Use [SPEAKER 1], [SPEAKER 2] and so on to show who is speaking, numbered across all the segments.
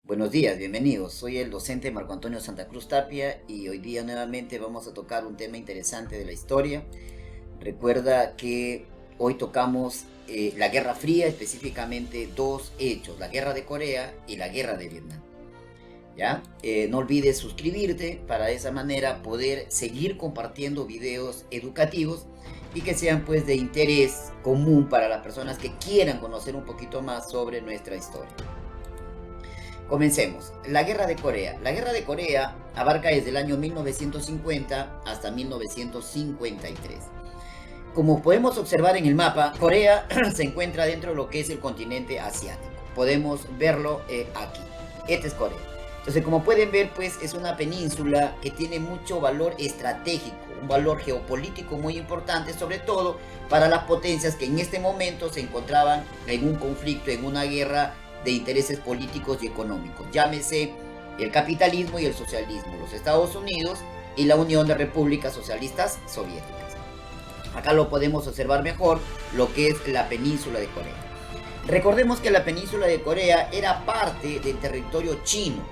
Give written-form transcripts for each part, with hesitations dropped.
[SPEAKER 1] Buenos días, bienvenidos. Soy el docente Marco Antonio Santa Cruz Tapia y hoy día nuevamente vamos a tocar un tema interesante de la historia. Recuerda que hoy tocamos la Guerra Fría, específicamente dos hechos, la Guerra de Corea y la Guerra de Vietnam. ¿Ya? No olvides suscribirte para de esa manera poder seguir compartiendo videos educativos y que sean pues de interés común para las personas que quieran conocer un poquito más sobre nuestra historia. Comencemos. La Guerra de Corea. La Guerra de Corea abarca desde el año 1950 hasta 1953. Como podemos observar en el mapa, Corea se encuentra dentro de lo que es el continente asiático. Podemos verlo aquí. Este es Corea. Entonces, como pueden ver, pues es una península que tiene mucho valor estratégico, un valor geopolítico muy importante, sobre todo para las potencias que en este momento se encontraban en un conflicto, en una guerra de intereses políticos y económicos. Llámese el capitalismo y el socialismo, los Estados Unidos y la Unión de Repúblicas Socialistas Soviéticas. Acá lo podemos observar mejor lo que es la península de Corea. Recordemos que la península de Corea era parte del territorio chino,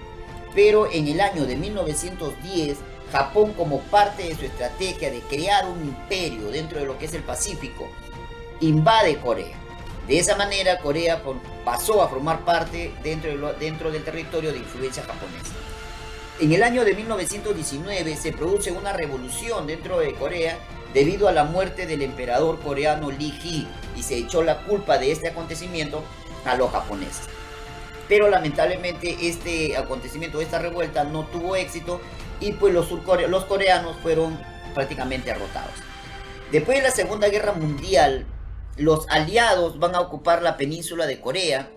[SPEAKER 1] pero en el año de 1910, Japón, como parte de su estrategia de crear un imperio dentro de lo que es el Pacífico, invade Corea. De esa manera, Corea pasó a formar parte dentro del territorio de influencia japonesa. En el año de 1919 se produce una revolución dentro de Corea debido a la muerte del emperador coreano Lee Hee y se echó la culpa de este acontecimiento a los japoneses. Pero lamentablemente este acontecimiento, esta revuelta no tuvo éxito y pues los coreanos fueron prácticamente derrotados. Después de la Segunda Guerra Mundial, los aliados van a ocupar la península de Corea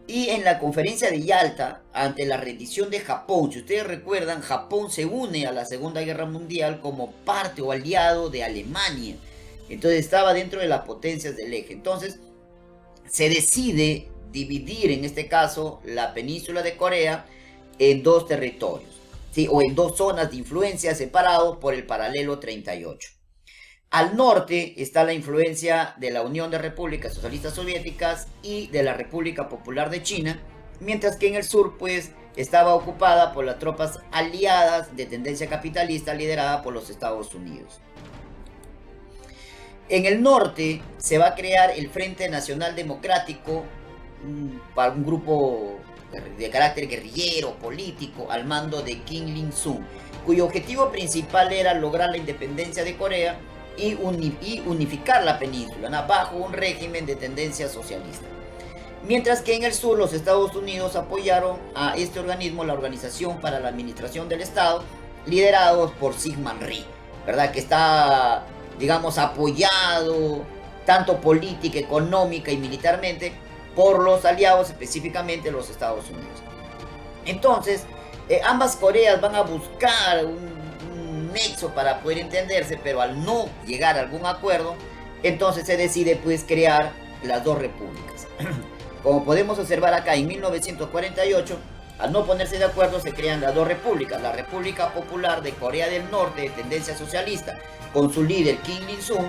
[SPEAKER 1] y en la conferencia de Yalta, ante la rendición de Japón, si ustedes recuerdan, Japón se une a la Segunda Guerra Mundial como parte o aliado de Alemania. Entonces estaba dentro de las potencias del eje. Entonces se decide dividir en este caso la península de Corea en dos territorios, ¿sí? O en dos zonas de influencia separados por el paralelo 38. Al norte está la influencia de la Unión de Repúblicas Socialistas Soviéticas y de la República Popular de China, mientras que en el sur pues estaba ocupada por las tropas aliadas de tendencia capitalista liderada por los Estados Unidos. En el norte se va a crear el Frente Nacional Democrático, para un grupo de carácter guerrillero, político, al mando de Kim Il-sung, cuyo objetivo principal era lograr la independencia de Corea y unificar la península, ¿no?, bajo un régimen de tendencia socialista. Mientras que en el sur los Estados Unidos apoyaron a este organismo, la Organización para la Administración del Estado, liderados por Syngman Rhee, ¿verdad? Que está, digamos, apoyado tanto política, económica y militarmente por los aliados, específicamente los Estados Unidos. Entonces, ambas Coreas van a buscar un nexo para poder entenderse, pero al no llegar a algún acuerdo, entonces se decide pues crear las dos repúblicas. Como podemos observar acá, en 1948, al no ponerse de acuerdo, se crean las dos repúblicas: la República Popular de Corea del Norte, de tendencia socialista, con su líder Kim Il-sung,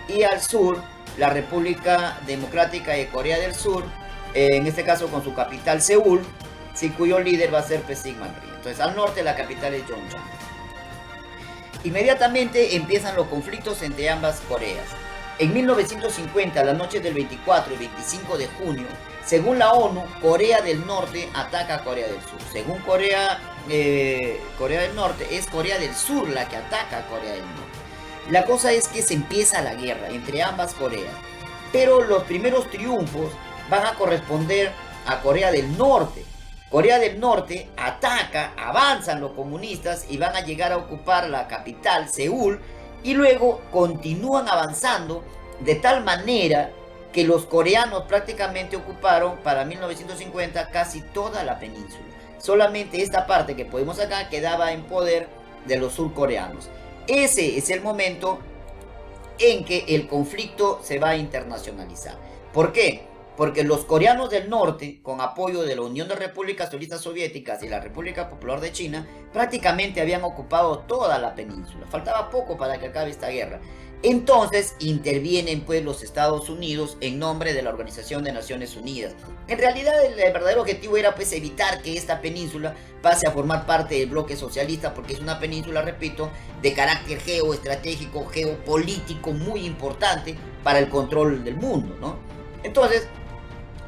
[SPEAKER 1] y al sur, la República Democrática de Corea del Sur, en este caso con su capital Seúl, sí, cuyo líder va a ser Syngman Rhee. Entonces, al norte la capital es Pyeongchang. Inmediatamente empiezan los conflictos entre ambas Coreas. En 1950, la noche del 24 y 25 de junio, según la ONU, Corea del Norte ataca a Corea del Sur. Según Corea del Norte, es Corea del Sur la que ataca a Corea del Norte. La cosa es que se empieza la guerra entre ambas Coreas, pero los primeros triunfos van a corresponder a Corea del Norte. Corea del Norte ataca, avanzan los comunistas y van a llegar a ocupar la capital, Seúl, y luego continúan avanzando de tal manera que los coreanos prácticamente ocuparon para 1950 casi toda la península. Solamente esta parte que podemos acá quedaba en poder de los surcoreanos. Ese es el momento en que el conflicto se va a internacionalizar. ¿Por qué? Porque los coreanos del norte, con apoyo de la Unión de Repúblicas Socialistas Soviéticas y la República Popular de China, prácticamente habían ocupado toda la península. Faltaba poco para que acabe esta guerra. Entonces intervienen pues los Estados Unidos en nombre de la Organización de Naciones Unidas. En realidad el verdadero objetivo era pues evitar que esta península pase a formar parte del bloque socialista, porque es una península, repito, de carácter geoestratégico, geopolítico muy importante para el control del mundo, ¿no? Entonces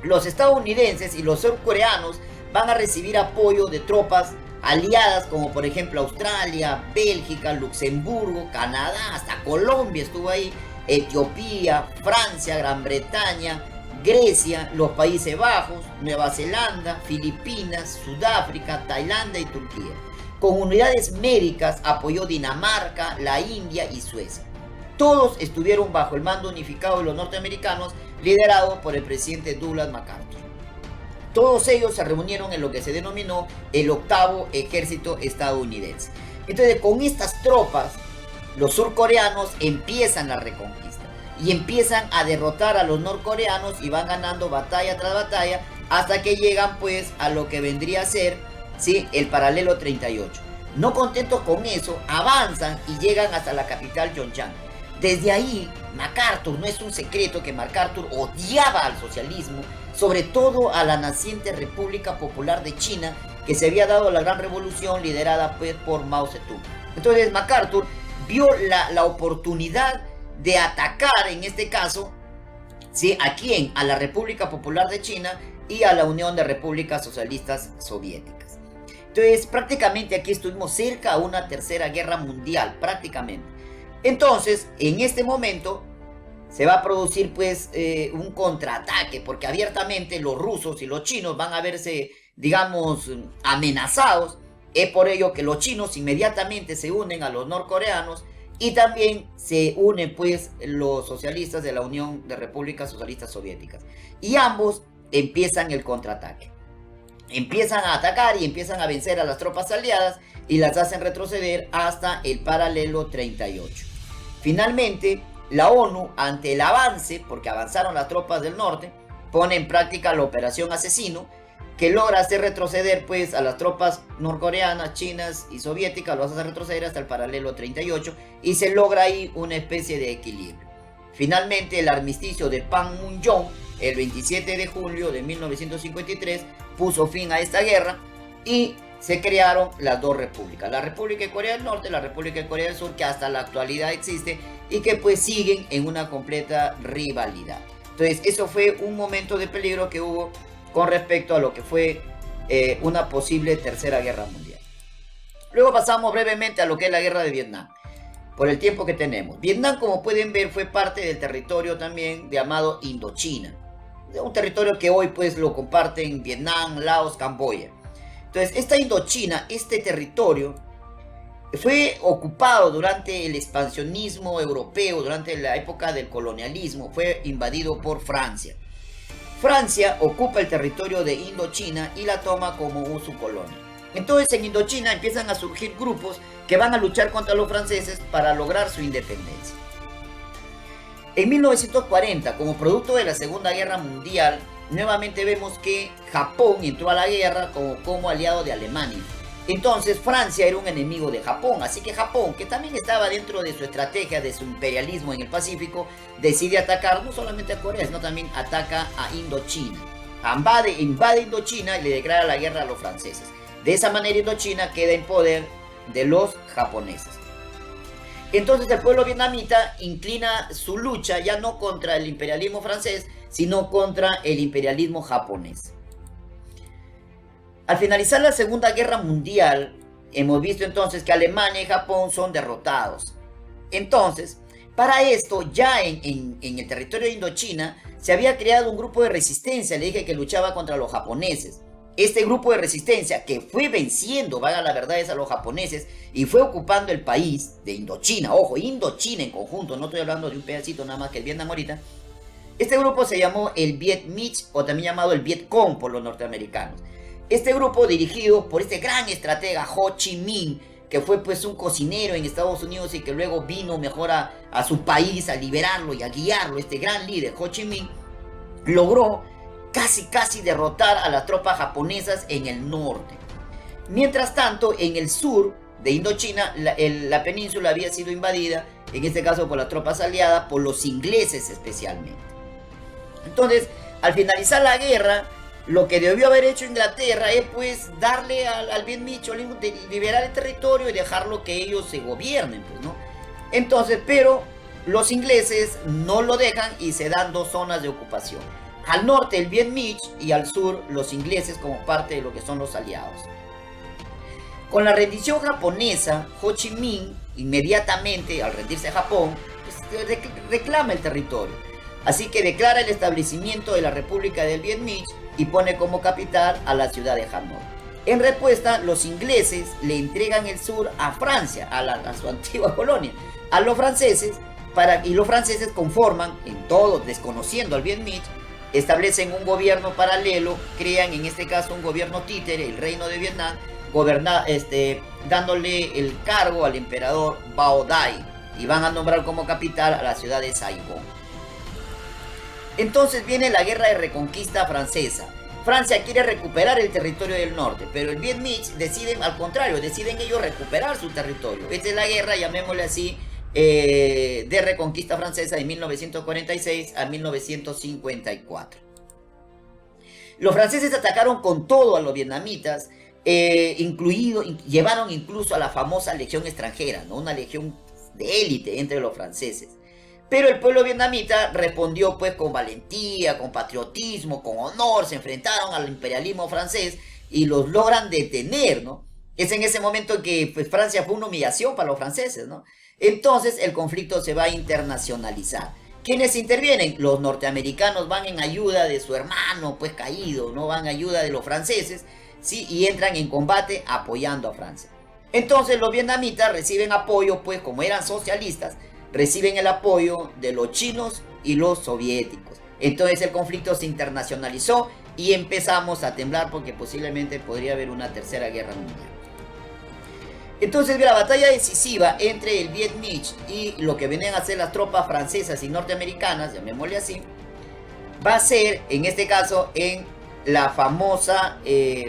[SPEAKER 1] los estadounidenses y los surcoreanos van a recibir apoyo de tropas aliadas como por ejemplo Australia, Bélgica, Luxemburgo, Canadá, hasta Colombia estuvo ahí, Etiopía, Francia, Gran Bretaña, Grecia, los Países Bajos, Nueva Zelanda, Filipinas, Sudáfrica, Tailandia y Turquía. Con unidades médicas apoyó Dinamarca, la India y Suecia. Todos estuvieron bajo el mando unificado de los norteamericanos, liderado por el presidente Douglas MacArthur. Todos ellos se reunieron en lo que se denominó el octavo ejército estadounidense. Entonces, con estas tropas, los surcoreanos empiezan la reconquista y empiezan a derrotar a los norcoreanos y van ganando batalla tras batalla hasta que llegan pues a lo que vendría a ser, ¿sí?, el paralelo 38. No contentos con eso, avanzan y llegan hasta la capital Pyeongchang. Desde ahí, MacArthur, no es un secreto que MacArthur odiaba al socialismo, sobre todo a la naciente República Popular de China, que se había dado la gran revolución liderada pues por Mao Zedong. Entonces MacArthur vio la oportunidad de atacar, en este caso, ¿sí?, ¿a quién? A la República Popular de China y a la Unión de Repúblicas Socialistas Soviéticas. Entonces prácticamente aquí estuvimos cerca a una tercera guerra mundial, prácticamente. Entonces, en este momento se va a producir pues un contraataque, porque abiertamente los rusos y los chinos van a verse, digamos, amenazados. Es por ello que los chinos inmediatamente se unen a los norcoreanos y también se unen pues los socialistas de la Unión de Repúblicas Socialistas Soviéticas. Y ambos empiezan el contraataque. Empiezan a atacar y empiezan a vencer a las tropas aliadas y las hacen retroceder hasta el paralelo 38. Finalmente, la ONU, ante el avance, porque avanzaron las tropas del norte, pone en práctica la operación Asesino, que logra hacer retroceder pues a las tropas norcoreanas, chinas y soviéticas, lo hace retroceder hasta el paralelo 38 y se logra ahí una especie de equilibrio. Finalmente, el armisticio de Panmunjom, el 27 de julio de 1953, puso fin a esta guerra y se crearon las dos repúblicas, la República de Corea del Norte y la República de Corea del Sur, que hasta la actualidad existe y que pues siguen en una completa rivalidad. Entonces eso fue un momento de peligro que hubo con respecto a lo que fue una posible tercera guerra mundial. Luego pasamos brevemente a lo que es la guerra de Vietnam, por el tiempo que tenemos. Vietnam, como pueden ver, fue parte del territorio también llamado Indochina, un territorio que hoy pues lo comparten Vietnam, Laos, Camboya. Entonces esta Indochina, este territorio, fue ocupado durante el expansionismo europeo, durante la época del colonialismo, fue invadido por Francia. Francia ocupa el territorio de Indochina y la toma como su colonia. Entonces en Indochina empiezan a surgir grupos que van a luchar contra los franceses para lograr su independencia. En 1940, como producto de la Segunda Guerra Mundial, nuevamente vemos que Japón entró a la guerra como aliado de Alemania. Entonces Francia era un enemigo de Japón, así que Japón, que también estaba dentro de su estrategia de su imperialismo en el Pacífico, decide atacar no solamente a Corea, sino también ataca a Indochina. Invade Indochina y le declara la guerra a los franceses. De esa manera Indochina queda en poder de los japoneses. Entonces el pueblo vietnamita inclina su lucha ya no contra el imperialismo francés, sino contra el imperialismo japonés. Al finalizar la Segunda Guerra Mundial, hemos visto entonces que Alemania y Japón son derrotados. Entonces, para esto, ya en el territorio de Indochina, se había creado un grupo de resistencia, le dije que luchaba contra los japoneses. Este grupo de resistencia, que fue venciendo, valga la verdad, a los japoneses, y fue ocupando el país de Indochina, ojo, Indochina en conjunto, no estoy hablando de un pedacito nada más que el Vietnam ahorita. Este grupo se llamó el Viet Minh, o también llamado el Viet Cong por los norteamericanos. Este grupo, dirigido por este gran estratega Ho Chi Minh, que fue pues un cocinero en Estados Unidos y que luego vino mejor a su país a liberarlo y a guiarlo, este gran líder Ho Chi Minh, logró casi derrotar a las tropas japonesas en el norte. Mientras tanto, en el sur de Indochina, la península había sido invadida en este caso por las tropas aliadas, por los ingleses especialmente. Entonces, al finalizar la guerra, lo que debió haber hecho Inglaterra es pues darle al Bien Mitchell, liberar el territorio y dejarlo que ellos se gobiernen, pues, ¿no? Entonces, pero los ingleses no lo dejan y se dan dos zonas de ocupación. Al norte el Bien Mitch y al sur los ingleses como parte de lo que son los aliados. Con la rendición japonesa, Ho Chi Minh inmediatamente al rendirse a Japón, pues, reclama el territorio. Así que declara el establecimiento de la República del Bien Mitch y pone como capital a la ciudad de Hanoi. En respuesta, los ingleses le entregan el sur a Francia, a su antigua colonia, a los franceses, y los franceses conforman, en todo, desconociendo al Bien Mitch, establecen un gobierno paralelo, crean en este caso un gobierno títere, el Reino de Vietnam, dándole el cargo al emperador Bao Dai, y van a nombrar como capital a la ciudad de Saigón. Entonces viene la guerra de reconquista francesa. Francia quiere recuperar el territorio del norte, pero el Bien Mitch deciden, al contrario, deciden ellos recuperar su territorio. Esta es la guerra, llamémosle así, de reconquista francesa de 1946 a 1954. Los franceses atacaron con todo a los vietnamitas, llevaron incluso a la famosa legión extranjera, ¿no? Una legión de élite entre los franceses. Pero el pueblo vietnamita respondió pues con valentía, con patriotismo, con honor, se enfrentaron al imperialismo francés y los logran detener, ¿no? Es en ese momento que pues, Francia fue una humillación para los franceses, ¿no? Entonces el conflicto se va a internacionalizar. ¿Quiénes intervienen? Los norteamericanos van en ayuda de su hermano pues caído, ¿no? Van en ayuda de los franceses, ¿sí? Y entran en combate apoyando a Francia. Entonces los vietnamitas reciben apoyo pues como eran socialistas, reciben el apoyo de los chinos y los soviéticos. Entonces el conflicto se internacionalizó y empezamos a temblar porque posiblemente podría haber una tercera guerra mundial. Entonces la batalla decisiva entre el Bien Mitch y lo que venían a ser las tropas francesas y norteamericanas, llamémosle así, va a ser en este caso en la famosa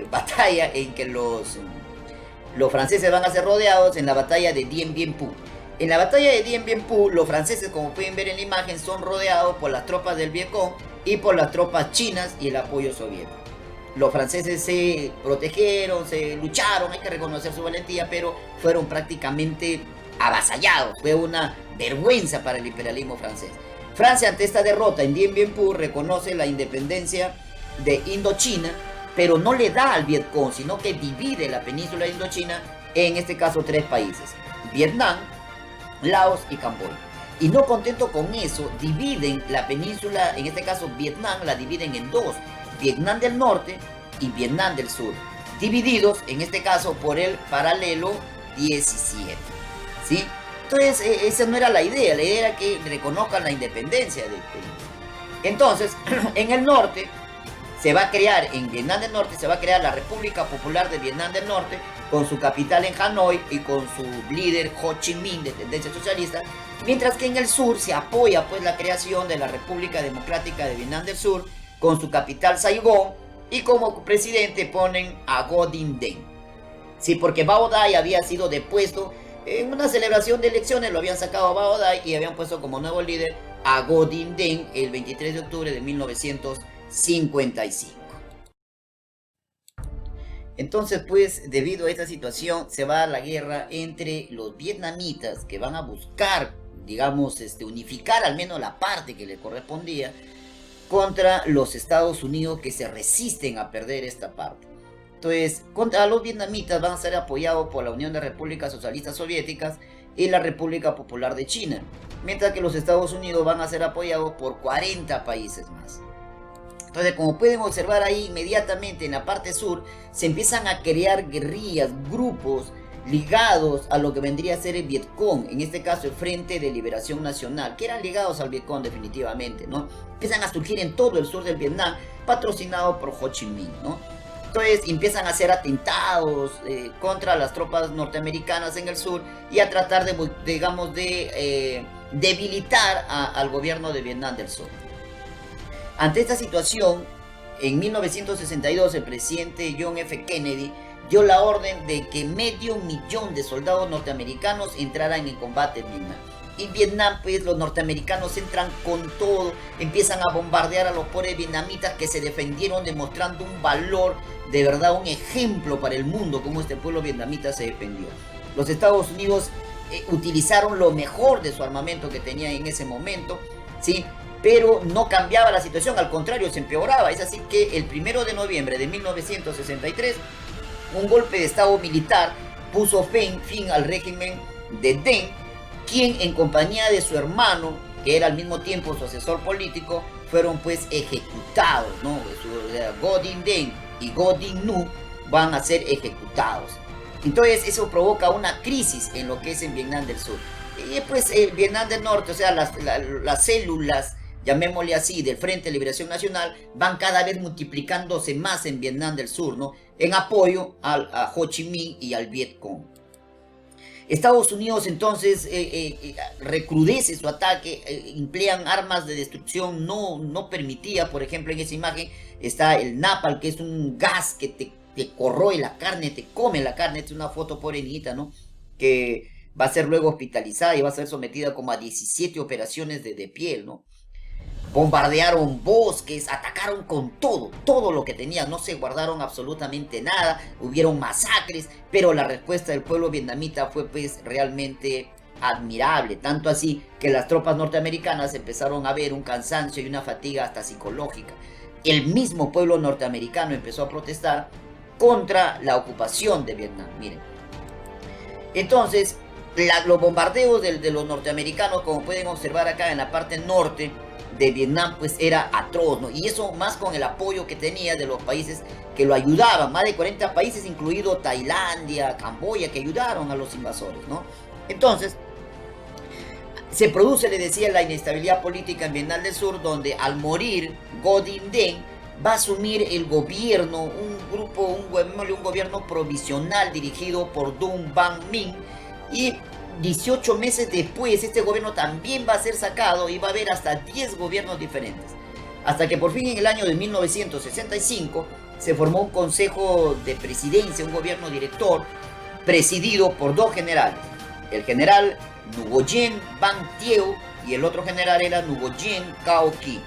[SPEAKER 1] batalla en que los franceses van a ser rodeados en la batalla de Dien Bien Phu. En la batalla de Dien Bien Phu, los franceses, como pueden ver en la imagen, son rodeados por las tropas del Vietcong y por las tropas chinas y el apoyo soviético. Los franceses se protegieron, se lucharon, hay que reconocer su valentía, pero fueron prácticamente avasallados. Fue una vergüenza para el imperialismo francés. Francia, ante esta derrota en Dien Bien Phu, reconoce la independencia de Indochina, pero no le da al Vietcong, sino que divide la península de Indochina en este caso 3 países: Vietnam, Laos y Camboya. Y no contento con eso, dividen la península, en este caso Vietnam, la dividen en 2, Vietnam del Norte y Vietnam del Sur, divididos en este caso por el paralelo 17, ¿sí? Entonces esa no era la idea era que reconozcan la independencia del país. Entonces en el norte se va a crear, en Vietnam del Norte se va a crear la República Popular de Vietnam del Norte, con su capital en Hanoi y con su líder Ho Chi Minh de tendencia socialista, mientras que en el sur se apoya pues la creación de la República Democrática de Vietnam del Sur, con su capital Saigón, y como presidente ponen a Ngo Dinh Diem. Sí, porque Bao Dai había sido depuesto en una celebración de elecciones, lo habían sacado a Bao Dai y habían puesto como nuevo líder a Ngo Dinh Diem el 23 de octubre de 1955. Entonces pues debido a esta situación se va a la guerra entre los vietnamitas, que van a buscar, digamos, unificar al menos la parte que le correspondía, contra los Estados Unidos, que se resisten a perder esta parte. Entonces contra los vietnamitas van a ser apoyados por la Unión de Repúblicas Socialistas Soviéticas y la República Popular de China, mientras que los Estados Unidos van a ser apoyados por 40 países más. Entonces, como pueden observar ahí, inmediatamente en la parte sur se empiezan a crear guerrillas, grupos ligados a lo que vendría a ser el Vietcong, en este caso el Frente de Liberación Nacional, que eran ligados al Vietcong definitivamente, ¿no? Empiezan a surgir en todo el sur del Vietnam, patrocinados por Ho Chi Minh, ¿no? Entonces empiezan a hacer atentados contra las tropas norteamericanas en el sur y a tratar de, digamos, de debilitar al gobierno de Vietnam del Sur. Ante esta situación, en 1962 el presidente John F. Kennedy dio la orden de que 500,000 de soldados norteamericanos entraran en combate en Vietnam. en Vietnam, pues los norteamericanos entran con todo, empiezan a bombardear a los pobres vietnamitas que se defendieron, demostrando un valor, de verdad, un ejemplo para el mundo, cómo este pueblo vietnamita se defendió. Los Estados Unidos utilizaron lo mejor de su armamento que tenía en ese momento, ¿sí? Pero no cambiaba la situación, al contrario, se empeoraba. Es así que el 1 de noviembre de 1963, un golpe de estado militar puso fin al régimen de Deng, quien en compañía de su hermano, que era al mismo tiempo su asesor político, fueron pues ejecutados, ¿no? Ngo Dinh Diem y Ngo Dinh Nhu van a ser ejecutados. Entonces eso provoca una crisis en lo que es en Vietnam del Sur. Y pues Vietnam del Norte, o sea, las células, llamémosle así, del Frente de Liberación Nacional, van cada vez multiplicándose más en Vietnam del Sur, ¿no? En apoyo a Ho Chi Minh y al Viet Cong. Estados Unidos entonces recrudece su ataque, emplean armas de destrucción no permitida. Por ejemplo, en esa imagen está el napalm, que es un gas que te corroe la carne, te come la carne. Esta es una foto pobre niñita, ¿no? Que va a ser luego hospitalizada y va a ser sometida como a 17 operaciones de piel, ¿no? Bombardearon bosques, atacaron con todo lo que tenían, no se guardaron absolutamente nada, hubieron masacres, pero la respuesta del pueblo vietnamita fue pues realmente admirable, tanto así que las tropas norteamericanas empezaron a ver un cansancio y una fatiga hasta psicológica. El mismo pueblo norteamericano empezó a protestar contra la ocupación de Vietnam, miren. Entonces, los bombardeos de los norteamericanos, como pueden observar acá en la parte norte de Vietnam, pues era atroz, ¿no? Y eso más con el apoyo que tenía de los países que lo ayudaban, más de 40 países, incluido Tailandia, Camboya, que ayudaron a los invasores, ¿no? Entonces, se produce, le decía, la inestabilidad política en Vietnam del Sur, donde al morir Ngo Dinh Diem va a asumir el gobierno, un gobierno provisional dirigido por Dum Van Minh, y 18 meses después este gobierno también va a ser sacado y va a haber hasta 10 gobiernos diferentes. Hasta que por fin en el año de 1965 se formó un consejo de presidencia, un gobierno director, presidido por dos generales. El general Nguyen Van Thieu y el otro general era Nguyen Cao Ky.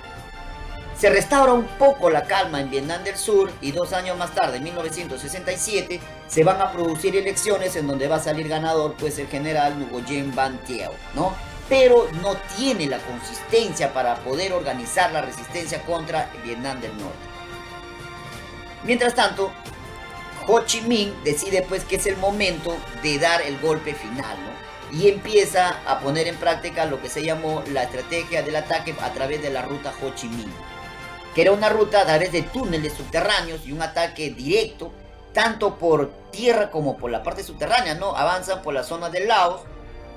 [SPEAKER 1] Se restaura un poco la calma en Vietnam del Sur y 2 años más tarde, en 1967, se van a producir elecciones en donde va a salir ganador pues el general Nguyen Van Thieu, ¿no? Pero no tiene la consistencia para poder organizar la resistencia contra Vietnam del Norte. Mientras tanto, Ho Chi Minh decide pues que es el momento de dar el golpe final, ¿no? Y empieza a poner en práctica lo que se llamó la estrategia del ataque a través de la ruta Ho Chi Minh, que era una ruta a través de túneles subterráneos y un ataque directo, tanto por tierra como por la parte subterránea, ¿no? Avanzan por la zona de Laos,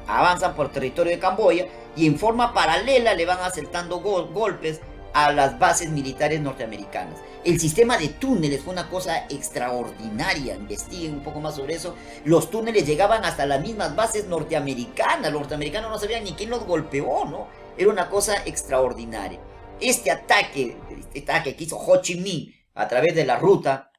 [SPEAKER 1] avanzan por territorio de Camboya y en forma paralela le van acertando golpes a las bases militares norteamericanas. El sistema de túneles fue una cosa extraordinaria, investiguen un poco más sobre eso. Los túneles llegaban hasta las mismas bases norteamericanas, los norteamericanos no sabían ni quién los golpeó, ¿no? Era una cosa extraordinaria. Este ataque que hizo Ho Chi Minh a través de la ruta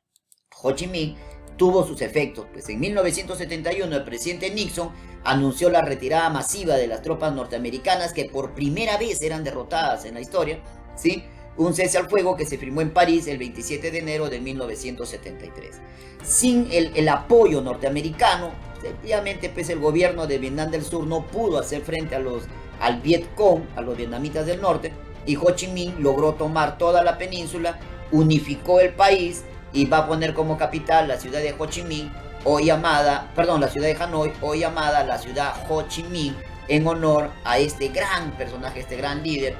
[SPEAKER 1] Ho Chi Minh tuvo sus efectos. Pues en 1971 el presidente Nixon anunció la retirada masiva de las tropas norteamericanas que por primera vez eran derrotadas en la historia, ¿sí? Un cese al fuego que se firmó en París el 27 de enero de 1973. Sin el apoyo norteamericano, efectivamente pues el gobierno de Vietnam del Sur no pudo hacer frente al Viet Cong, a los vietnamitas del norte, y Ho Chi Minh logró tomar toda la península, unificó el país y va a poner como capital la ciudad de Ho Chi Minh, la ciudad de Hanoi, hoy llamada la ciudad Ho Chi Minh, en honor a este gran personaje, este gran líder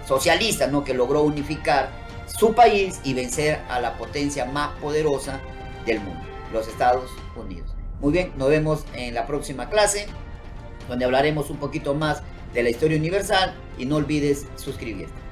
[SPEAKER 1] socialista, ¿no? Que logró unificar su país y vencer a la potencia más poderosa del mundo, los Estados Unidos. Muy bien, nos vemos en la próxima clase, donde hablaremos un poquito más de la historia universal, y no olvides suscribirte.